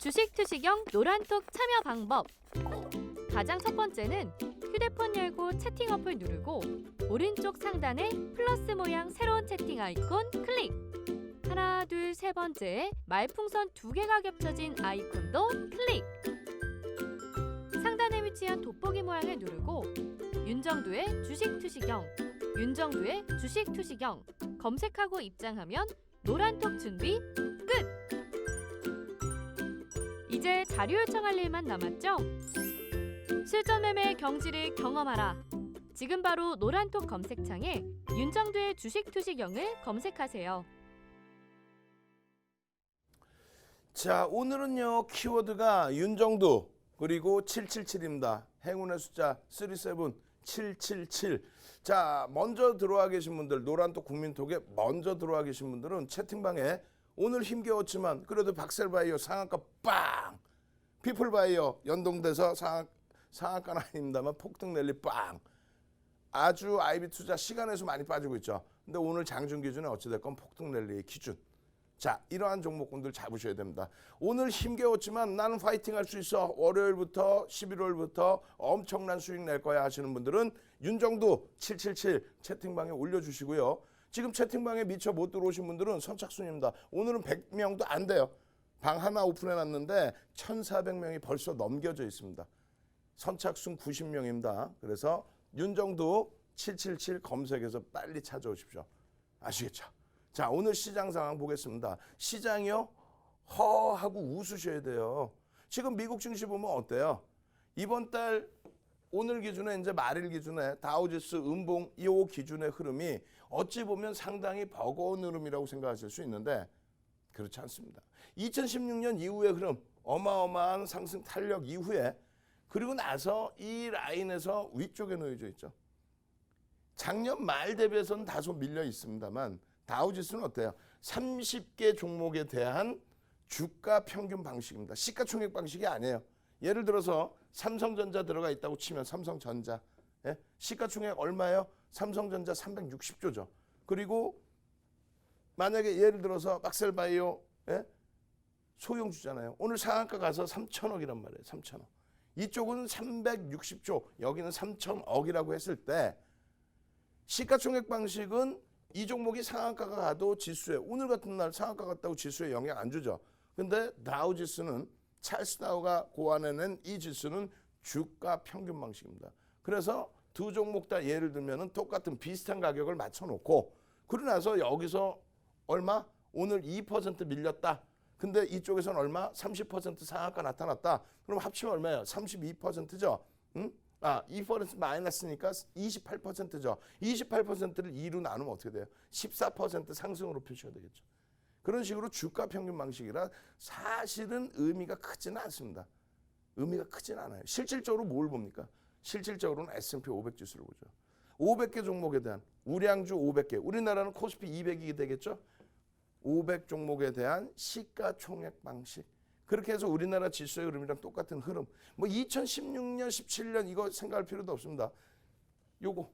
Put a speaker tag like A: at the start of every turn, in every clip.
A: 주식 투시경 노란톡 참여 방법. 가장 첫 번째는 휴대폰 열고 채팅 어플 누르고 오른쪽 상단에 플러스 모양 새로운 채팅 아이콘 클릭. 하나, 둘, 세 번째 말풍선 2개가 겹쳐진 아이콘도 클릭. 상단에 위치한 돋보기 모양을 누르고 윤정두의 주식 투시경, 윤정두의 주식 투시경 검색하고 입장하면 노란톡 준비 끝! 이제 자료 요청할 일만 남았죠? 실전 매매 경지를 경험하라. 지금 바로 노란톡 검색창에 윤정두의 주식 투시경을 검색하세요.
B: 자, 오늘은요 키워드가 윤정두 그리고 777입니다. 행운의 숫자 37777. 자, 먼저 들어와 계신 분들, 노란톡 국민톡에 먼저 들어와 계신 분들은 채팅방에 오늘 힘겨웠지만 그래도 박셀바이오 상한가 빵, 피플바이오 연동돼서 상한가는 아닙니다만 폭등 랠리 빵. 아주 IB투자 시간에서 많이 빠지고 있죠. 근데 오늘 장중 기준에 어찌됐건 폭등 랠리의 기준. 자, 이러한 종목군들 잡으셔야 됩니다. 오늘 힘겨웠지만 나는 파이팅 할 수 있어. 월요일부터 11월부터 엄청난 수익 낼 거야 하시는 분들은 윤정두 777 채팅방에 올려주시고요. 지금 채팅방에 미처 못 들어오신 분들은 선착순입니다. 오늘은 100명도 안 돼요. 방 하나 오픈해놨는데 1,400명이 벌써 넘겨져 있습니다. 선착순 90명입니다. 그래서 윤정두 777 검색해서 빨리 찾아오십시오. 아시겠죠? 자, 오늘 시장 상황 보겠습니다. 시장이요? 허하고 웃으셔야 돼요. 지금 미국 증시 보면 어때요? 이번 달 오늘 기준에 이제 말일 기준에 다우지수 음봉 이 기준의 흐름이 어찌 보면 상당히 버거운 흐름이라고 생각하실 수 있는데 그렇지 않습니다. 2016년 이후의 흐름, 어마어마한 상승 탄력 이후에 그리고 나서 이 라인에서 위쪽에 놓여져 있죠. 작년 말 대비해서는 다소 밀려 있습니다만 다우지수는 어때요? 30개 종목에 대한 주가 평균 방식입니다. 시가총액 방식이 아니에요. 예를 들어서 삼성전자 들어가 있다고 치면 삼성전자. 예? 시가총액 얼마예요? 삼성전자 360조죠. 그리고 만약에 예를 들어서 박셀바이오 예? 소형주잖아요. 오늘 상한가 가서 3천억이란 말이에요. 3천억. 이쪽은 360조, 여기는 3천억이라고 했을 때 시가총액 방식은 이 종목이 상한가가 가도 지수에 오늘 같은 날 상한가 갔다고 지수에 영향 안 주죠. 근데 다우 지수는 찰스 다우가 고안해낸 이 지수는 주가 평균 방식입니다. 그래서 두 종목 다 예를 들면은 똑같은 비슷한 가격을 맞춰놓고 그러고 나서 여기서 얼마? 오늘 2% 밀렸다. 근데 이쪽에서는 얼마? 30% 상한가 나타났다. 그럼 합치면 얼마예요? 32%죠. 응? 2% 마이너스니까 28%죠. 28%를 2로 나누면 어떻게 돼요? 14% 상승으로 표시가 되겠죠. 그런 식으로 주가 평균 방식이라 사실은 의미가 크지는 않습니다. 의미가 크지는 않아요. 실질적으로 뭘 봅니까? 실질적으로는 S&P 500 지수를 보죠. 500개 종목에 대한 우량주 500개. 우리나라는 코스피 200이 되겠죠. 500 종목에 대한 시가총액 방식. 그렇게 해서 우리나라 지수의 흐름이랑 똑같은 흐름. 뭐 2016년, 17년 이거 생각할 필요도 없습니다. 요거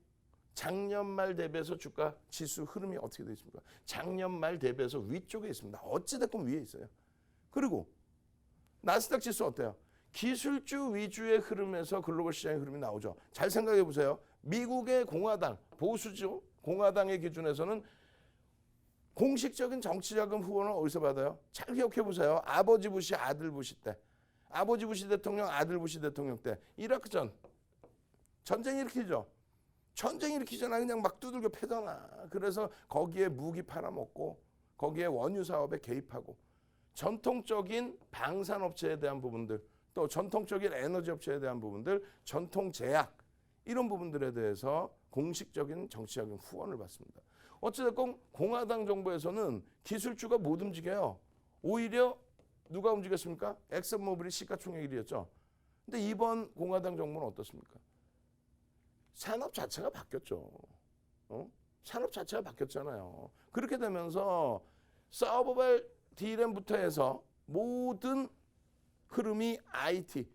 B: 작년 말 대비해서 주가 지수 흐름이 어떻게 되어 있습니까? 작년 말 대비해서 위쪽에 있습니다. 어찌됐건 위에 있어요. 그리고 나스닥 지수 어때요? 기술주 위주의 흐름에서 글로벌 시장의 흐름이 나오죠. 잘 생각해 보세요. 미국의 공화당, 보수죠. 공화당의 기준에서는 공식적인 정치자금 후원을 어디서 받아요? 잘 기억해 보세요. 아버지 부시, 아들 부시 때. 아버지 부시 대통령, 아들 부시 대통령 때. 이라크 전. 전쟁 일으키죠. 전쟁 일으키잖아. 그냥 막 두들겨 패잖아. 그래서 거기에 무기 팔아먹고 거기에 원유 사업에 개입하고 전통적인 방산업체에 대한 부분들 또 전통적인 에너지 업체에 대한 부분들 전통제약 이런 부분들에 대해서 공식적인 정치적인 후원을 받습니다. 어찌됐건 공화당 정부에서는 기술주가 못 움직여요. 오히려 누가 움직였습니까? 엑슨모빌이 시가총액 1위였죠. 근데 이번 공화당 정부는 어떻습니까? 산업 자체가 바뀌었죠. 산업 자체가 바뀌었잖아요. 그렇게 되면서 서버발 D램부터 해서 모든 흐름이 IT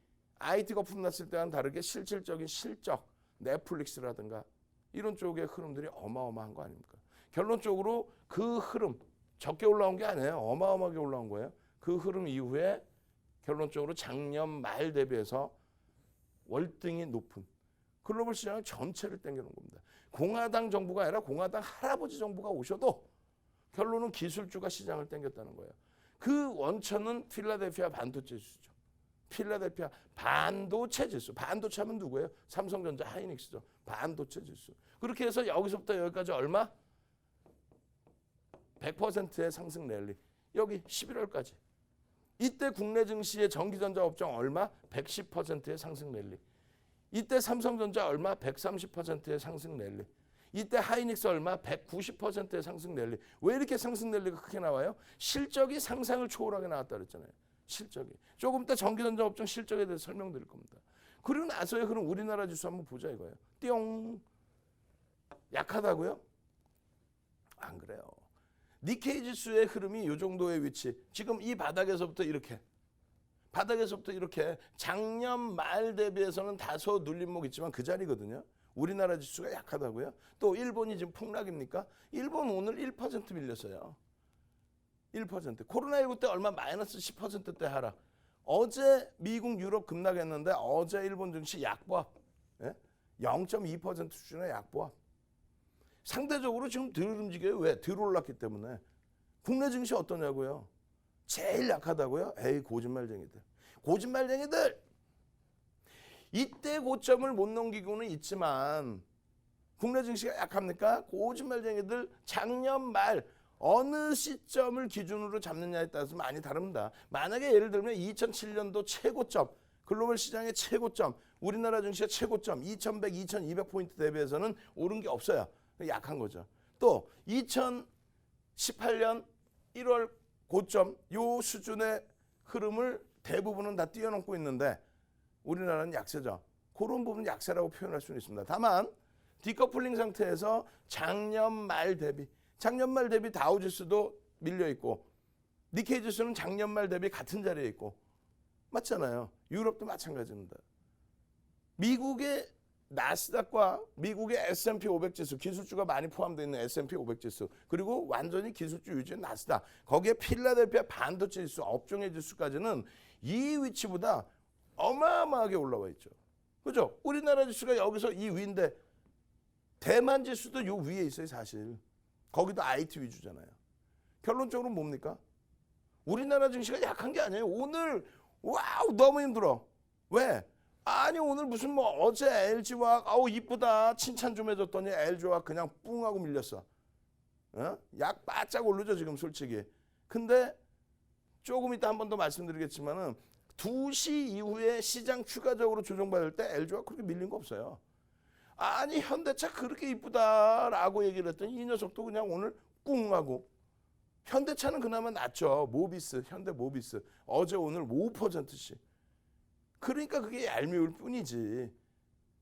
B: 거품 났을 때와는 다르게 실질적인 실적, 넷플릭스라든가 이런 쪽의 흐름들이 어마어마한 거 아닙니까? 결론적으로 그 흐름, 적게 올라온 게 아니에요. 어마어마하게 올라온 거예요. 그 흐름 이후에 결론적으로 작년 말 대비해서 월등히 높은 글로벌 시장을 전체를 땡겨놓은 겁니다. 공화당 정부가 아니라 공화당 할아버지 정부가 오셔도 결론은 기술주가 시장을 땡겼다는 거예요. 그 원천은 필라델피아 반도체 지수죠. 필라델피아 반도체 지수. 반도체 하면 누구예요? 삼성전자, 하이닉스죠. 반도체 지수. 그렇게 해서 여기서부터 여기까지 얼마? 100%의 상승 랠리. 여기 11월까지. 이때 국내 증시의 전기전자 업종 얼마? 110%의 상승 랠리. 이때 삼성전자 얼마? 130%의 상승 랠리. 이때 하이닉스 얼마? 190%의 상승 랠리. 왜 이렇게 상승 랠리가 크게 나와요? 실적이 상상을 초월하게 나왔다 그랬잖아요. 실적이. 조금 이따 전기전자 업종 실적에 대해서 설명드릴 겁니다. 그리고 나서야 그럼 우리나라 지수 한번 보자 이거예요. 띠용. 약하다고요? 안 그래요. 니케이 지수의 흐름이 이 정도의 위치. 지금 이 바닥에서부터 이렇게. 바닥에서부터 이렇게 작년 말 대비해서는 다소 눌림목 있지만 그 자리거든요. 우리나라 지수가 약하다고요? 또 일본이 지금 폭락입니까? 일본 오늘 1% 밀렸어요. 1%. 코로나19 때 얼마 마이너스 10%대 하락. 어제 미국 유럽 급락했는데 어제 일본 증시 약보합. 0.2% 수준의 약보합. 상대적으로 지금 덜 움직여요. 왜? 덜 올랐기 때문에. 국내 증시 어떠냐고요? 제일 약하다고요? 에이 거짓말쟁이들. 거짓말쟁이들. 이때 고점을 못 넘기고는 있지만 국내 증시가 약합니까? 거짓말쟁이들. 작년 말 어느 시점을 기준으로 잡느냐에 따라서 많이 다릅니다. 만약에 예를 들면 2007년도 최고점, 글로벌 시장의 최고점, 우리나라 증시의 최고점 2100, 2200포인트 대비해서는 오른 게 없어요. 약한 거죠. 또 2018년 1월 고점 요 수준의 흐름을 대부분은 다 뛰어넘고 있는데 우리나라는 약세죠. 그런 부분 약세라고 표현할 수는 있습니다. 다만 디커플링 상태에서 작년 말 대비 다우지수도 밀려 있고 니케이 지수는 작년 말 대비 같은 자리에 있고 맞잖아요. 유럽도 마찬가지입니다. 미국의 나스닥과 미국의 S&P 500 지수, 기술주가 많이 포함되어 있는 S&P 500 지수, 그리고 완전히 기술주 위주의 나스닥, 거기에 필라델피아 반도체 지수, 업종의 지수까지는 이 위치보다 어마어마하게 올라와 있죠. 그죠? 우리나라 지수가 여기서 이 위인데 대만 지수도 요 위에 있어요, 사실. 거기도 IT 위주잖아요. 결론적으로 뭡니까? 우리나라 증시가 약한 게 아니에요. 오늘 와우 너무 힘들어. 왜? 아니 오늘 무슨 뭐 어제 LG화학 아우 이쁘다 칭찬 좀 해줬더니 LG화학 그냥 뿡 하고 밀렸어. 약 바짝 오르죠 지금 솔직히. 근데 조금 이따 한 번 더 말씀드리겠지만은 2시 이후에 시장 추가적으로 조정받을 때 LG화학 그렇게 밀린 거 없어요. 아니 현대차 그렇게 이쁘다라고 얘기를 했더니 이 녀석도 그냥 오늘 꿍 하고. 현대차는 그나마 낫죠. 모비스, 현대 모비스 어제 오늘 5%씩. 그러니까 그게 얄미울 뿐이지.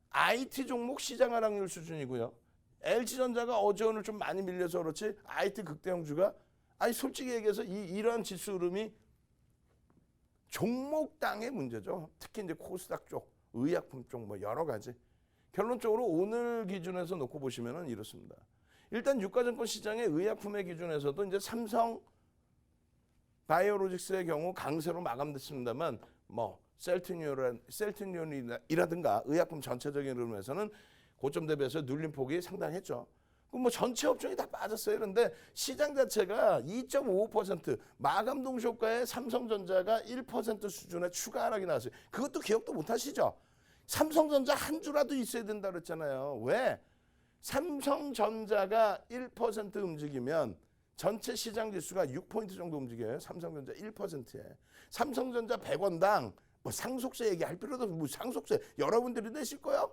B: IT 종목 시장 하락률 수준이고요. LG전자가 어제 오늘 좀 많이 밀려서 그렇지 IT 극대형주가 아니 솔직히 얘기해서 이러한 지수 흐름이 종목당의 문제죠. 특히 이제 코스닥 쪽, 의약품 쪽 뭐 여러 가지. 결론적으로 오늘 기준에서 놓고 보시면은 이렇습니다. 일단 유가증권 시장의 의약품의 기준에서도 이제 삼성 바이오로직스의 경우 강세로 마감됐습니다만 뭐 셀트리온이라든가 의약품 전체적인 흐름에서는 고점 대비해서 눌림폭이 상당했죠. 그럼 뭐 전체 업종이 다 빠졌어요. 그런데 시장 자체가 2.55% 마감 동시효과에 삼성전자가 1% 수준의 추가 하락이 나왔어요. 그것도 기억도 못 하시죠? 삼성전자 한 주라도 있어야 된다 그랬잖아요. 왜? 삼성전자가 1% 움직이면 전체 시장 지수가 6포인트 정도 움직여요. 삼성전자 1%에. 삼성전자 100원당 뭐 상속세 얘기할 필요도 없고 상속세 여러분들이 내실 거요?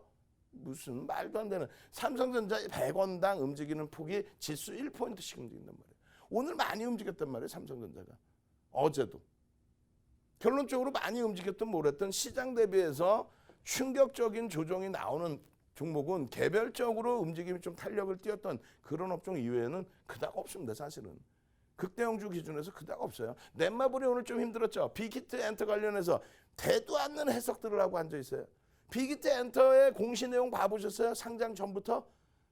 B: 무슨 말도 안 되는. 삼성전자 100원당 움직이는 폭이 지수 1포인트씩 움직인단 말이에요. 오늘 많이 움직였단 말이에요. 삼성전자가. 어제도. 결론적으로 많이 움직였던 뭐랬던 시장 대비해서 충격적인 조정이 나오는 종목은 개별적으로 움직임이 좀 탄력을 띄었던 그런 업종 이외에는 그닥 없습니다. 사실은. 극대형주 기준에서 그닥 없어요. 넷마블이 오늘 좀 힘들었죠. 빅히트 엔터 관련해서 대도 않는 해석들을 하고 앉아있어요. 빅히트 엔터의 공시 내용 봐보셨어요? 상장 전부터?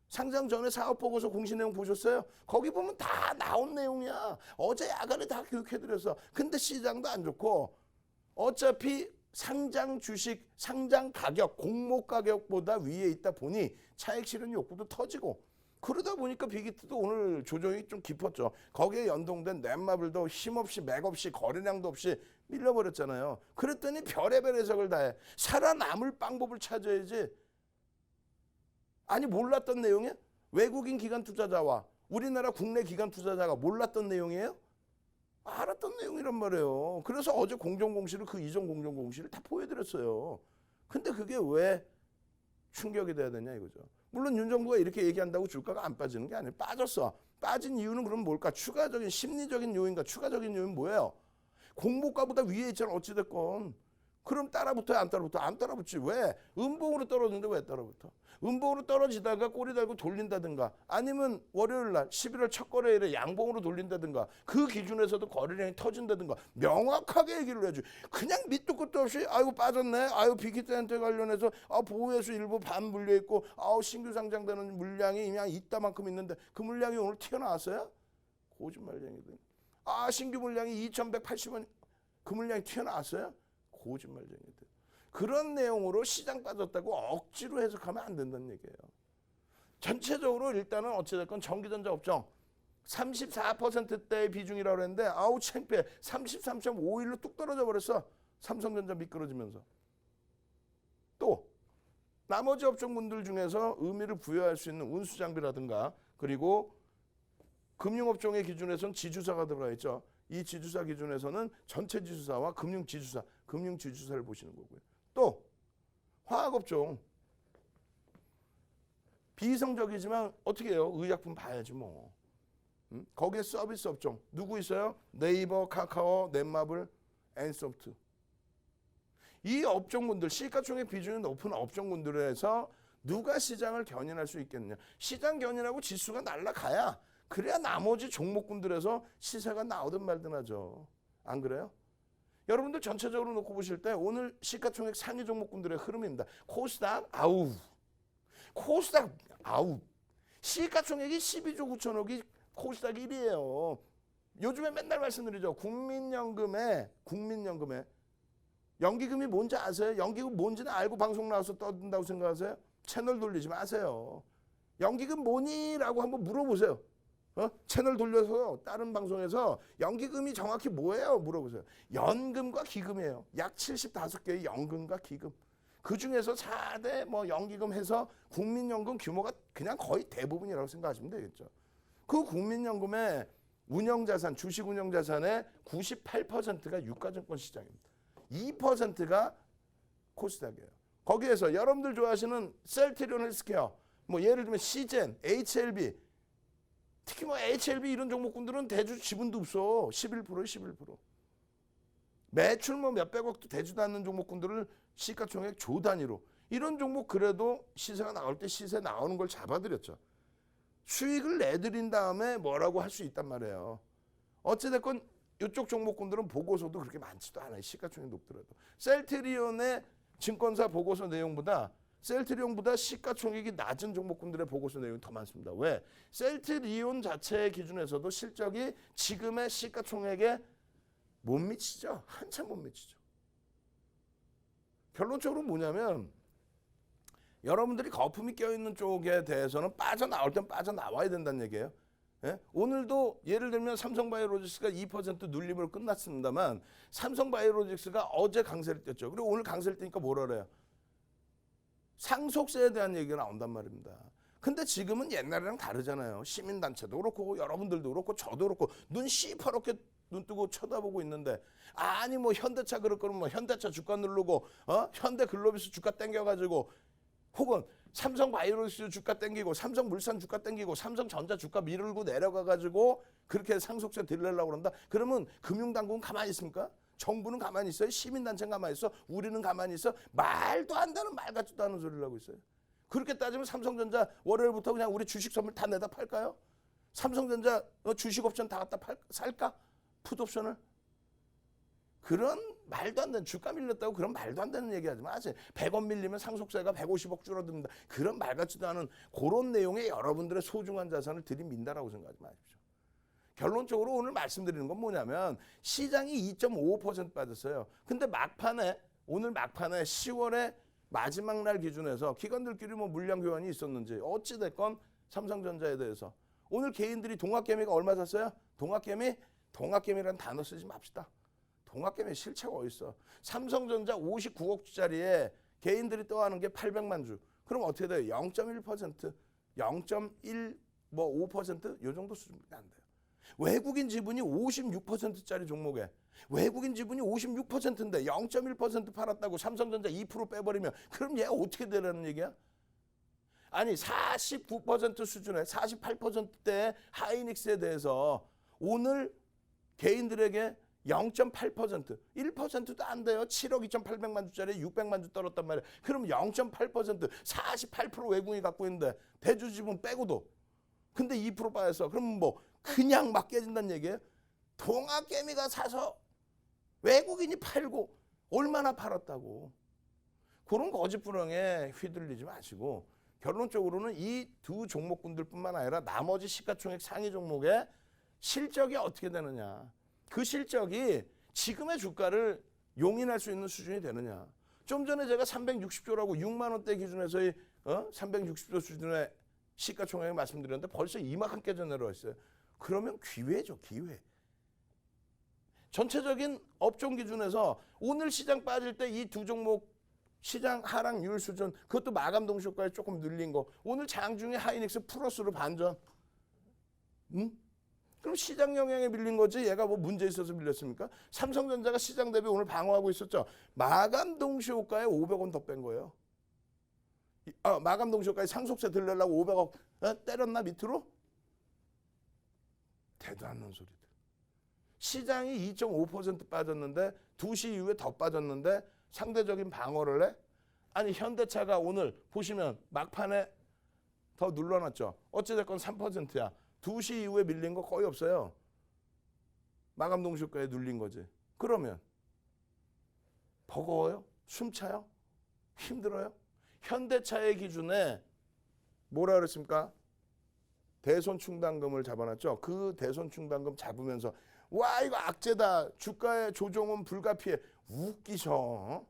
B: 상장 전에 사업보고서 공시 내용 보셨어요? 거기 보면 다 나온 내용이야. 어제 야간에 다 교육해드렸어. 근데 시장도 안 좋고 어차피 상장 주식, 상장 가격, 공모 가격보다 위에 있다 보니 차익 실현 욕구도 터지고 그러다 보니까 빅히트도 오늘 조정이 좀 깊었죠. 거기에 연동된 넷마블도 힘없이 맥없이 거래량도 없이 밀려버렸잖아요. 그랬더니 별의별 해석을 다해. 살아남을 방법을 찾아야지. 아니 몰랐던 내용에 외국인 기관 투자자와 우리나라 국내 기관 투자자가 몰랐던 내용이에요? 알았던 내용이란 말이에요. 그래서 어제 공정공시를 그 이전 공정공시를 다 보여드렸어요. 근데 그게 왜 충격이 돼야 되냐 이거죠. 물론 윤 정부가 이렇게 얘기한다고 주가가 안 빠지는 게 아니에요. 빠졌어. 빠진 이유는 그럼 뭘까? 추가적인 심리적인 요인과 추가적인 요인 뭐예요? 공모가보다 위에 있잖아 어찌됐건. 그럼 따라붙어야 안 따라붙어? 안 따라붙지. 왜? 음봉으로 떨어지는데 왜 따라붙어? 음봉으로 떨어지다가 꼬리 달고 돌린다든가 아니면 월요일 날 11월 첫 거래일에 양봉으로 돌린다든가 그 기준에서도 거래량이 터진다든가 명확하게 얘기를 해야지. 그냥 밑도 끝도 없이 아이고 빠졌네. 아이고 빅히트한테 관련해서 보호회수 일부 반 물려있고 신규 상장되는 물량이 그냥 이따만큼 있는데 그 물량이 오늘 튀어나왔어요? 거짓말쟁이들. 신규 물량이 2180원 그 물량이 튀어나왔어요? 거짓말쟁이들. 그런 내용으로 시장 빠졌다고 억지로 해석하면 안 된다는 얘기예요. 전체적으로 일단은 어찌됐건 전기전자 업종 34%대의 비중이라고 했는데 아우 창피해. 33.51로 뚝 떨어져 버렸어. 삼성전자 미끄러지면서. 또 나머지 업종군들 중에서 의미를 부여할 수 있는 운수장비라든가 그리고 금융업종의 기준에서는 지주사가 들어가 있죠. 이 지주사 기준에서는 전체 지주사와 금융지주사를 보시는 거고요. 또 화학업종 비이성적이지만 어떻게 해요? 의약품 봐야지 뭐. 거기에 서비스 업종 누구 있어요? 네이버, 카카오, 넷마블, 엔소프트. 이 업종군들 시가총액 비중이 높은 업종군들에서 누가 시장을 견인할 수 있겠느냐. 시장 견인하고 지수가 날아가야 그래야 나머지 종목군들에서 시세가 나오든 말든 하죠. 안 그래요? 여러분들 전체적으로 놓고 보실 때 오늘 시가총액 상위 종목군들의 흐름입니다. 코스닥 아우. 코스닥 아우. 시가총액이 12조 9천억이 코스닥 1위예요. 요즘에 맨날 말씀드리죠. 국민연금에 연기금이 뭔지 아세요? 연기금 뭔지는 알고 방송 나와서 떠든다고 생각하세요? 채널 돌리지 마세요. 연기금 뭐니? 라고 한번 물어보세요. 채널 돌려서 다른 방송에서 연기금이 정확히 뭐예요? 물어보세요. 연금과 기금이에요. 약 75개의 연금과 기금. 그중에서 4대 연기금 해서 국민연금 규모가 그냥 거의 대부분이라고 생각하시면 되겠죠. 그 국민연금의 운영자산, 주식 운영자산의 98%가 유가증권 시장입니다. 2%가 코스닥이에요. 거기에서 여러분들 좋아하시는 셀트리온 헬스케어, 예를 들면 시젠, HLB, 특히 HLB 이런 종목군들은 대주 지분도 없어. 11%. 매출 몇백억도 되지도 않는 종목군들을 시가총액 조 단위로. 이런 종목 그래도 시세가 나올 때 시세 나오는 걸 잡아드렸죠. 수익을 내드린 다음에 뭐라고 할 수 있단 말이에요. 어찌됐건 이쪽 종목군들은 보고서도 그렇게 많지도 않아요. 시가총액 높더라도. 셀트리온의 증권사 보고서 내용보다 셀트리온보다 시가총액이 낮은 종목군들의 보고서 내용이 더 많습니다. 왜? 셀트리온 자체의 기준에서도 실적이 지금의 시가총액에 못 미치죠. 한참 못 미치죠. 결론적으로 뭐냐면 여러분들이 거품이 껴있는 쪽에 대해서는 빠져나올 땐 빠져나와야 된다는 얘기예요. 예? 오늘도 예를 들면 삼성바이오로직스가 2% 눌림으로 끝났습니다만 삼성바이오로직스가 어제 강세를 띄었죠. 그리고 오늘 강세를 띄니까 뭐라 그래요? 상속세에 대한 얘기가 나온단 말입니다. 근데 지금은 옛날이랑 다르잖아요. 시민단체도 그렇고 여러분들도 그렇고 저도 그렇고 눈 시퍼렇게 눈 뜨고 쳐다보고 있는데 아니 현대차 그럴 거면 현대차 주가 누르고 현대글로비스 주가 땡겨가지고 혹은 삼성바이오로직스 주가 땡기고 삼성물산 주가 땡기고 삼성전자 주가 밀고 내려가가지고 그렇게 상속세 들려려고 그런다. 그러면 금융당국은 가만히 있습니까? 정부는 가만히 있어요? 시민단체는 가만히 있어? 우리는 가만히 있어? 말도 안 되는 말 같지도 않은 소리를 하고 있어요. 그렇게 따지면 삼성전자 월요일부터 그냥 우리 주식 선물 다 내다 팔까요? 삼성전자 주식 옵션 다 갖다 살까? 풋옵션을? 그런 말도 안 되는 주가 밀렸다고 그런 말도 안 되는 얘기 하지 마세요. 100원 밀리면 상속세가 150억 줄어든다. 그런 말 같지도 않은 그런 내용의 여러분들의 소중한 자산을 들이민다라고 생각하지 마십시오. 결론적으로 오늘 말씀드리는 건 뭐냐면 시장이 2.55% 빠졌어요. 근데 막판에 오늘 막판에 10월에 마지막 날 기준에서 기관들끼리 뭐 물량 교환이 있었는지 어찌 됐건 삼성전자에 대해서 오늘 개인들이 동학개미가 얼마 샀어요? 동학개미라는 단어 쓰지 맙시다. 동학개미 실체가 어디 있어? 삼성전자 59억주짜리에 개인들이 떠하는 게 800만 주. 그럼 어떻게 돼요? 0.1%, 0.1 뭐 5%? 이 정도 수준밖에 안 돼요. 외국인 지분이 56%짜리 종목에 외국인 지분이 56%인데 0.1% 팔았다고 삼성전자 2% 빼버리면 그럼 얘가 어떻게 되라는 얘기야? 아니 49% 수준에 48%대의 하이닉스에 대해서 오늘 개인들에게 0.8%, 1%도 안 돼요. 7억 2,800만 주짜리 600만 주 떨었단 말이에요. 그럼 0.8%, 48% 외국인이 갖고 있는데 대주 지분 빼고도 근데 2% 빠졌어. 그럼 뭐 그냥 막 깨진다는 얘기예요? 동학개미가 사서 외국인이 팔고 얼마나 팔았다고. 그런 거짓부렁에 휘둘리지 마시고 결론적으로는 이 두 종목군들뿐만 아니라 나머지 시가총액 상위 종목의 실적이 어떻게 되느냐. 그 실적이 지금의 주가를 용인할 수 있는 수준이 되느냐. 좀 전에 제가 360조라고 6만 원대 기준에서의 360조 수준의 시가총액을 말씀드렸는데 벌써 이만큼 깨져 내려왔어요. 그러면 기회죠, 기회. 전체적인 업종 기준에서 오늘 시장 빠질 때 이 두 종목 시장 하락률 수준 그것도 마감 동시효과에 조금 늘린 거 오늘 장중에 하이닉스 플러스로 반전. 그럼 시장 영향에 밀린 거지 얘가 뭐 문제 있어서 밀렸습니까? 삼성전자가 시장 대비 오늘 방어하고 있었죠. 마감 동시효과에 500원 더 뺀 거예요. 마감 동시효과에 상속세 들려고 500억 때렸나 밑으로? 대도 않는 소리들. 시장이 2.5% 빠졌는데 2시 이후에 더 빠졌는데 상대적인 방어를 해? 아니 현대차가 오늘 보시면 막판에 더 눌러놨죠. 어찌됐건 3%야. 2시 이후에 밀린 거 거의 없어요. 마감 동시효과에 눌린 거지. 그러면 버거워요? 숨차요? 힘들어요? 현대차의 기준에 뭐라 그랬습니까? 대손충당금을 잡아놨죠. 그 대손충당금 잡으면서 와 이거 악재다. 주가의 조정은 불가피해. 웃기셔.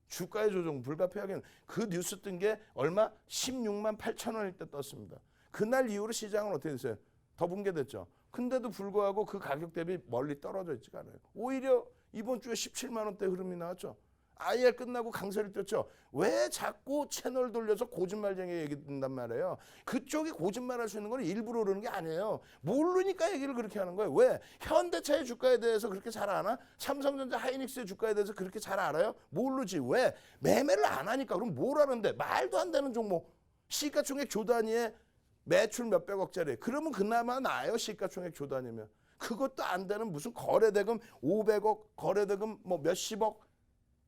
B: 주가의 조정 불가피하긴 그 뉴스 뜬 게 얼마? 16만 8천 원일 때 떴습니다. 그날 이후로 시장은 어떻게 됐어요? 더 붕괴됐죠. 근데도 불구하고 그 가격 대비 멀리 떨어져 있지가 않아요. 오히려 이번 주에 17만 원대 흐름이 나왔죠. IR 끝나고 강세를 떴죠. 왜 자꾸 채널 돌려서 거짓말쟁이 얘기 듣는단 말이에요. 그쪽이 거짓말할 수 있는 건 일부러 그러는 게 아니에요. 모르니까 얘기를 그렇게 하는 거예요. 왜? 현대차의 주가에 대해서 그렇게 잘 아나? 삼성전자 하이닉스의 주가에 대해서 그렇게 잘 알아요? 모르지. 왜? 매매를 안 하니까. 그럼 뭘 하는데? 말도 안 되는 종목. 시가총액 조 단위에 매출 몇백억짜리. 그러면 그나마 나아요. 시가총액 조 단위면. 그것도 안 되는 무슨 거래대금 500억, 거래대금 뭐 몇십억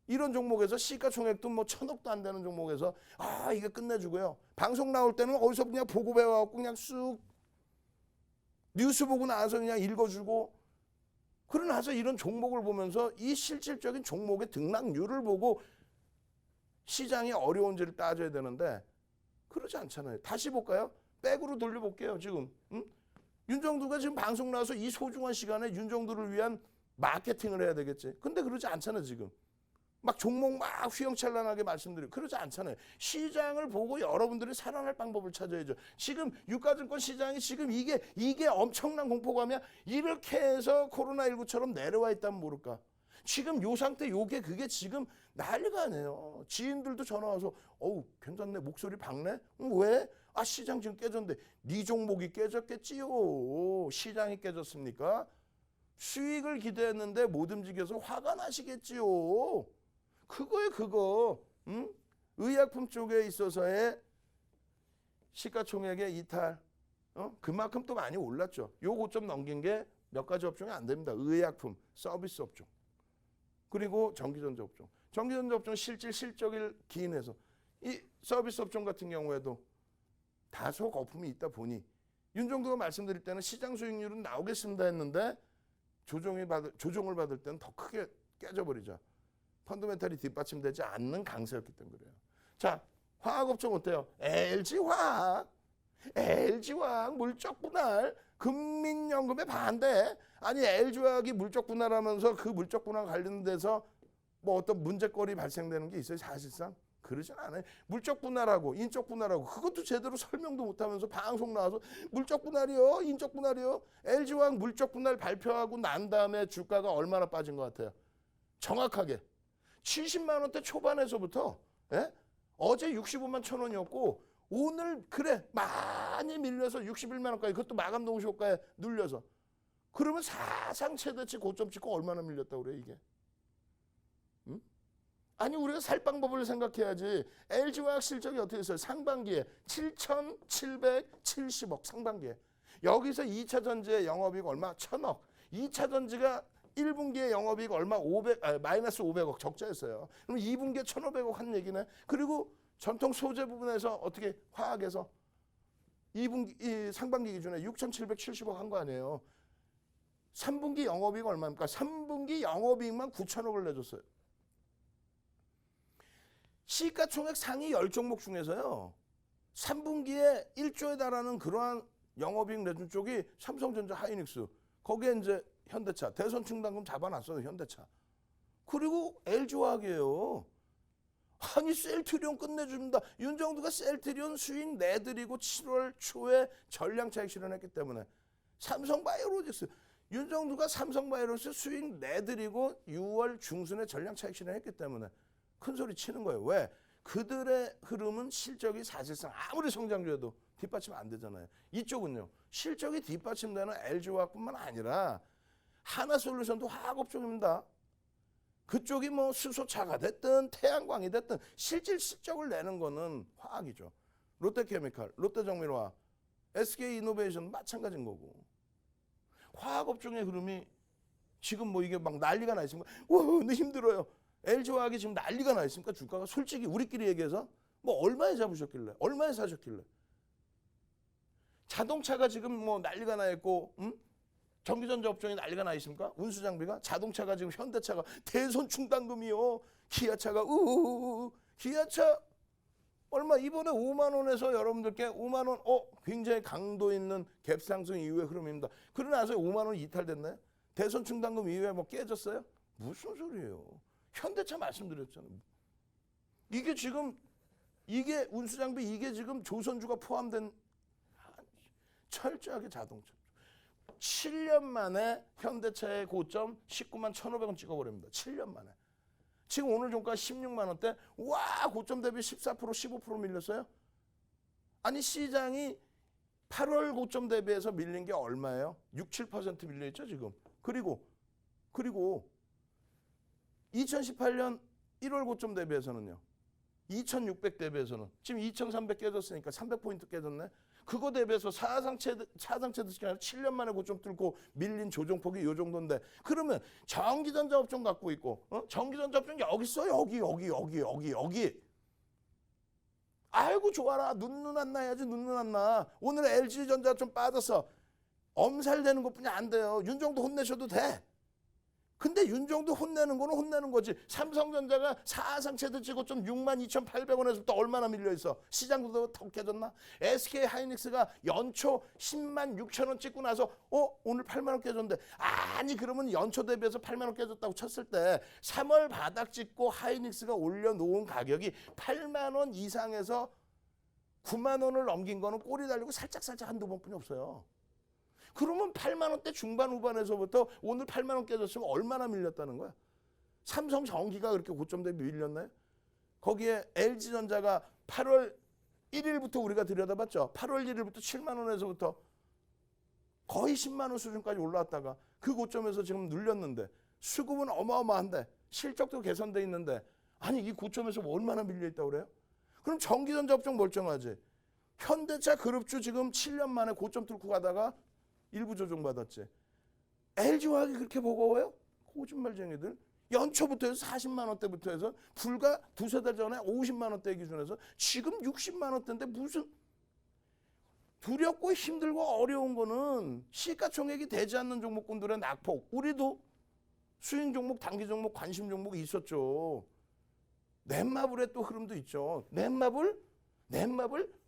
B: 이런 종목에서 시가총액도 뭐 1,000억도 안 되는 종목에서 이게 끝내주고요. 방송 나올 때는 어디서 그냥 보고 배워갖고 그냥 쑥 뉴스 보고 나서 그냥 읽어주고 그러고 나서 이런 종목을 보면서 이 실질적인 종목의 등락률을 보고 시장이 어려운지를 따져야 되는데 그러지 않잖아요. 다시 볼까요? 백으로 돌려볼게요. 지금 윤정두가 지금 방송 나와서 이 소중한 시간에 윤정두를 위한 마케팅을 해야 되겠지. 근데 그러지 않잖아요. 지금. 막 종목 막 휘황찬란하게 말씀드리고 그러지 않잖아요. 시장을 보고 여러분들이 살아날 방법을 찾아야죠. 지금 유가증권 시장이 지금 이게 엄청난 공포감이야. 이렇게 해서 코로나19처럼 내려와 있다면 모를까. 지금 요 상태 그게 지금 난리가 아니에요. 지인들도 전화 와서 괜찮네. 목소리 밝네. 왜? 시장 지금 깨졌는데 네 종목이 깨졌겠지요. 시장이 깨졌습니까? 수익을 기대했는데 못 움직여서 화가 나시겠지요. 그거. 의약품 쪽에 있어서의 시가총액의 이탈. 그만큼 또 많이 올랐죠. 요 고점 넘긴 게 몇 가지 업종이 안 됩니다. 의약품, 서비스 업종. 그리고 전기전자 업종. 전기전자 업종 실적을 기인해서 이 서비스 업종 같은 경우에도 다소 거품이 있다 보니 윤정두가 말씀드릴 때는 시장 수익률은 나오겠습니다 했는데 조정을 받을 때는 더 크게 깨져버리죠. 펀더멘탈이 뒷받침되지 않는 강세였기 때문에 그래요. 자, 화학업종 어때요? LG화학 물적 분할 국민연금에 반대. 아니 LG화학이 물적 분할하면서 그 물적 분할 관련돼서 뭐 어떤 문제거리 발생되는 게 있어요? 사실상 그러진 않아요. 물적 분할하고 인적 분할하고 그것도 제대로 설명도 못하면서 방송 나와서 물적 분할이요, 인적 분할이요. LG화학 물적 분할 발표하고 난 다음에 주가가 얼마나 빠진 것 같아요? 정확하게 70만 원대 초반에서부터 예? 어제 65만 1,000원이었고 오늘 그래 많이 밀려서 61만 원까지 그것도 마감 동시 효과에 눌려서 그러면 사상 최대치 고점 찍고 얼마나 밀렸다고 그래 이게? 응? 아니 우리가 살 방법을 생각해야지. LG화학 실적이 어떻게 됐어요? 상반기에 7,770억 상반기에. 여기서 2차 전지의 영업이익 얼마? 1,000억. 2차 전지가 1분기에 영업이익 얼마? 마이너스 500억 적자였어요. 그럼 2분기에 1,500억 한 얘기네. 그리고 전통 소재 부분에서 어떻게 화학에서 2분기 상반기 기준에 6,770억 한 거 아니에요. 3분기 영업이익 얼마입니까? 3분기 영업이익만 9,000억을 내줬어요. 시가총액 상위 10종목 중에서요. 3분기에 1조에 달하는 그러한 영업이익 내준 쪽이 삼성전자, 하이닉스. 거기에 이제 현대차, 대선 충당금 잡아놨어요. 현대차. 그리고 LG화학이에요. 아니 셀트리온 끝내줍니다. 윤정두가 셀트리온 수익 내드리고 7월 초에 전량 차익 실현했기 때문에 삼성바이오로직스 윤정두가 삼성바이오로직스 수익 내드리고 6월 중순에 전량 차익 실현했기 때문에 큰 소리 치는 거예요. 왜? 그들의 흐름은 실적이 사실상 아무리 성장주여도 뒷받침 안 되잖아요. 이쪽은요. 실적이 뒷받침되는 LG화학뿐만 아니라 하나솔루션도 화학업종입니다. 그쪽이 뭐 수소차가 됐든 태양광이 됐든 실질적을 내는 거는 화학이죠. 롯데케미칼, 롯데정밀화학, SK이노베이션 마찬가지인 거고. 화학업종의 흐름이 지금 뭐 이게 막 난리가 나 있습니까? 와, 근데 힘들어요. LG화학이 지금 난리가 나 있습니까? 주가가 솔직히 우리끼리 얘기해서 뭐 얼마에 잡으셨길래, 얼마에 사셨길래. 자동차가 지금 뭐 난리가 나 있고, 전기전자 업종이 난리가 나 있습니까? 운수장비가 자동차가 지금 현대차가 대손 충당금이요. 기아차가 기아차 얼마 이번에 5만 원에서 여러분들께 5만 원 굉장히 강도 있는 갭상승 이후의 흐름입니다. 그러고 나서 5만 원 이탈됐나요? 대손 충당금 이후에 뭐 깨졌어요? 무슨 소리예요? 현대차 말씀드렸잖아요. 이게 지금 이게 운수장비 이게 지금 조선주가 포함된 철저하게 자동차. 7년 만에 현대차의 고점 19만 1,500원 찍어버립니다. 7년 만에. 지금 오늘 종가 16만 원대. 와 고점 대비 14% 15% 밀렸어요. 아니 시장이 8월 고점 대비해서 밀린 게 얼마예요? 6, 7% 밀려있죠 지금. 그리고 2018년 1월 고점 대비해서는요. 2,600 대비해서는 지금 2,300 깨졌으니까 300포인트 깨졌네. 그거 대비해서 사상체도 아니라 7년 만에 고점 뚫고 밀린 조정폭이 요 정도인데 그러면 전기전자 업종 갖고 있고 전기전자 업종 여기 있어 여기 아이고 좋아라 눈 안 나야지 눈 안 나. 오늘 LG전자 좀 빠졌어. 엄살되는 것뿐이 안 돼요. 윤정도 혼내셔도 돼. 근데 윤정도 혼내는 거는 혼내는 거지. 삼성전자가 사상 최대치 고점 62,800원에서부터 얼마나 밀려있어. 시장도 더 깨졌나? SK하이닉스가 연초 10만 6천 원 찍고 나서 오늘 8만 원 깨졌는데 아니 그러면 연초 대비해서 8만 원 깨졌다고 쳤을 때 3월 바닥 찍고 하이닉스가 올려놓은 가격이 8만 원 이상에서 9만 원을 넘긴 거는 꼬리 달리고 살짝 한두 번뿐이 없어요. 그러면 8만 원대 중반 후반에서부터 오늘 8만 원 깨졌으면 얼마나 밀렸다는 거야? 삼성전기가 그렇게 고점 대비 밀렸나요? 거기에 LG전자가 8월 1일부터 우리가 들여다봤죠. 8월 1일부터 7만 원에서부터 거의 10만 원 수준까지 올라왔다가 그 고점에서 지금 눌렸는데 수급은 어마어마한데 실적도 개선돼 있는데 아니 이 고점에서 얼마나 밀려있다고 그래요? 그럼 전기전자 업종 멀쩡하지. 현대차 그룹주 지금 7년 만에 고점 뚫고 가다가 일부 조정 받았지. LG화학이 그렇게 버거워요? 거짓말쟁이들. 연초부터 해서 40만 원대부터 해서 불과 두세 달 전에 50만 원대 기준에서 지금 60만 원대인데 무슨 두렵고 힘들고 어려운 거는 시가총액이 되지 않는 종목군들의 낙폭. 우리도 수익 종목, 단기 종목, 관심 종목이 있었죠. 넷마블의 또 흐름도 있죠. 넷마블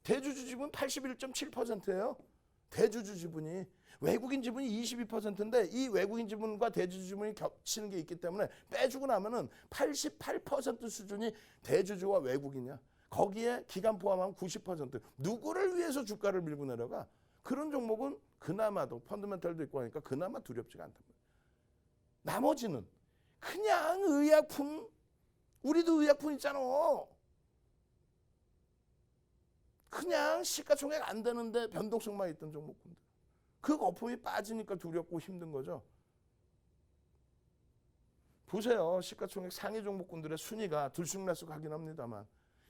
B: 대주주 지분 81.7%예요. 대주주 지분이. 외국인 지분이 22%인데 이 외국인 지분과 대주주 지분이 겹치는 게 있기 때문에 빼주고 나면은 88% 수준이 대주주와 외국인이야. 거기에 기간 포함하면 90%. 누구를 위해서 주가를 밀고 내려가? 그런 종목은 그나마도 펀더멘털도 있고 하니까 그나마 두렵지가 않단 말이야. 나머지는 그냥 의약품, 우리도 의약품 있잖아. 그냥 시가총액 안 되는데 변동성만 있던 종목군들. 그 거품이 빠지니까 두렵고 힘든 거죠. 보세요. 시가총액 상위 종목군들의 순위가 들쑥날쑥하긴 합니다만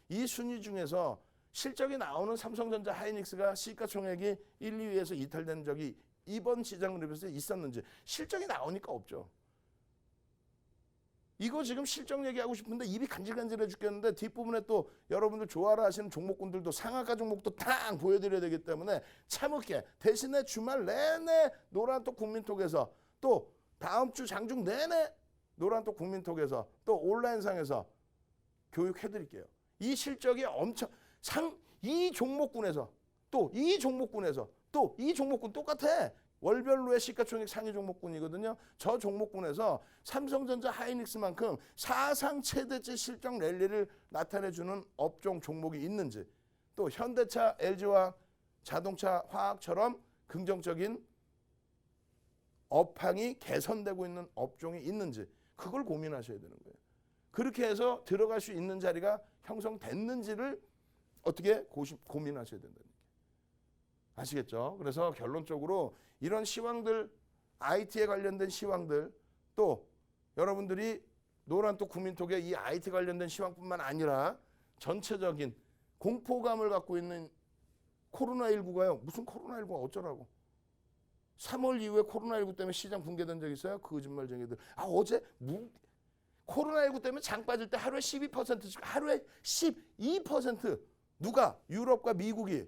B: 이 순위 중에서 실적이 나오는 삼성전자 하이닉스가 시가총액이 1, 2위에서 이탈된 적이 이번 시장 리뷰에서 있었는지 실적이 나오니까 없죠. 이거 지금 실적 얘기하고 싶은데 입이 간질간질해 죽겠는데 뒷부분에 또 여러분들 좋아라 하시는 종목군들도 상한가 종목도 탕 보여드려야 되기 때문에 참을게. 대신에 주말 내내 노란톡 국민톡에서 또 다음 주 장중 내내 노란톡 국민톡에서 또 온라인상에서 교육해드릴게요. 이 실적이 엄청 이 종목군에서 또 이 종목군에서 또 이 종목군 똑같아. 월별로의 시가총액 상위 종목군이거든요. 저 종목군에서 삼성전자 하이닉스만큼 사상 최대치 실적 랠리를 나타내주는 업종 종목이 있는지 또 현대차, LG화학, 자동차, 화학처럼 긍정적인 업황이 개선되고 있는 업종이 있는지 그걸 고민하셔야 되는 거예요. 그렇게 해서 들어갈 수 있는 자리가 형성됐는지를 어떻게 고민하셔야 된다는 얘기예요. 아시겠죠? 그래서 결론적으로 이런 시황들, IT에 관련된 시황들, 또 여러분들이 노란톡 국민톡에 이 IT 관련된 시황뿐만 아니라 전체적인 공포감을 갖고 있는 코로나19가요. 무슨 코로나19가 어쩌라고. 3월 이후에 코로나19 때문에 시장 붕괴된 적 있어요? 거짓말쟁이들. 어제 코로나19 때문에 장 빠질 때 하루에 12%씩 하루에 12% 누가? 유럽과 미국이.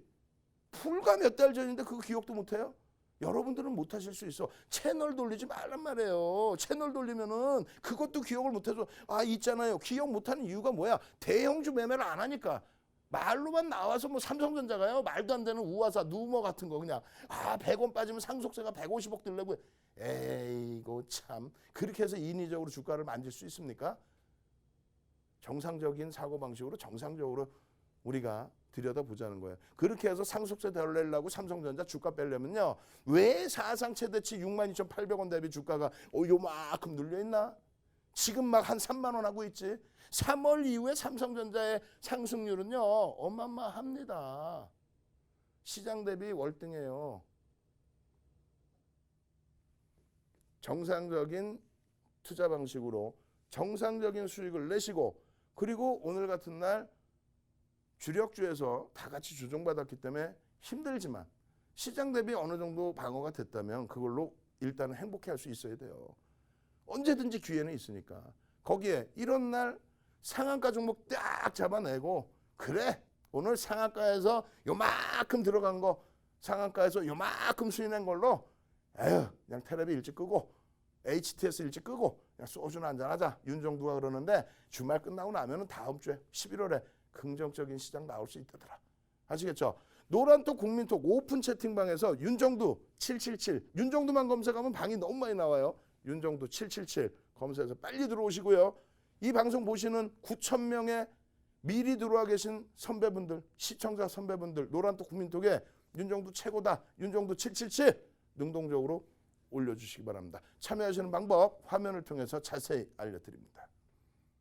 B: 불과 몇 달 전인데 그거 기억도 못해요? 여러분들은 못하실 수 있어. 채널 돌리지 말란 말이에요. 채널 돌리면은 그것도 기억을 못해서 있잖아요. 기억 못하는 이유가 뭐야? 대형주 매매를 안 하니까. 말로만 나와서 뭐 삼성전자가요. 말도 안 되는 우화사, 누머 같은 거 그냥 100원 빠지면 상속세가 150억 들려고. 에이고 참. 그렇게 해서 인위적으로 주가를 만질 수 있습니까? 정상적인 사고방식으로 정상적으로 우리가 들여다보자는 거예요. 그렇게 해서 상속세 덜 내려고 삼성전자 주가 빼려면요. 왜 사상 최대치 62,800원 대비 주가가 요만큼 눌려있나? 지금 막 한 3만 원 하고 있지. 3월 이후에 삼성전자의 상승률은요. 어마어마합니다. 시장 대비 월등해요. 정상적인 투자 방식으로 정상적인 수익을 내시고 그리고 오늘 같은 날 주력주에서 다 같이 조정받았기 때문에 힘들지만 시장 대비 어느 정도 방어가 됐다면 그걸로 일단은 행복해할 수 있어야 돼요. 언제든지 기회는 있으니까. 거기에 이런 날 상한가 종목 딱 잡아내고 그래 오늘 상한가에서 요만큼 들어간 거 상한가에서 요만큼 수익낸 걸로 그냥 테레비 일찍 끄고 HTS 일찍 끄고 그냥 소주나 한잔하자. 윤정두가 그러는데 주말 끝나고 나면은 다음 주에 11월에 긍정적인 시장 나올 수 있다더라. 아시겠죠? 노란톡 국민톡 오픈 채팅방에서 윤정두 777 윤정두만 검색하면 방이 너무 많이 나와요. 윤정두 777 검색해서 빨리 들어오시고요. 이 방송 보시는 9,000명의 미리 들어와 계신 선배분들 시청자 선배분들 노란톡 국민톡에 윤정두 최고다. 윤정두 777 능동적으로 올려주시기 바랍니다. 참여하시는 방법 화면을 통해서 자세히 알려드립니다.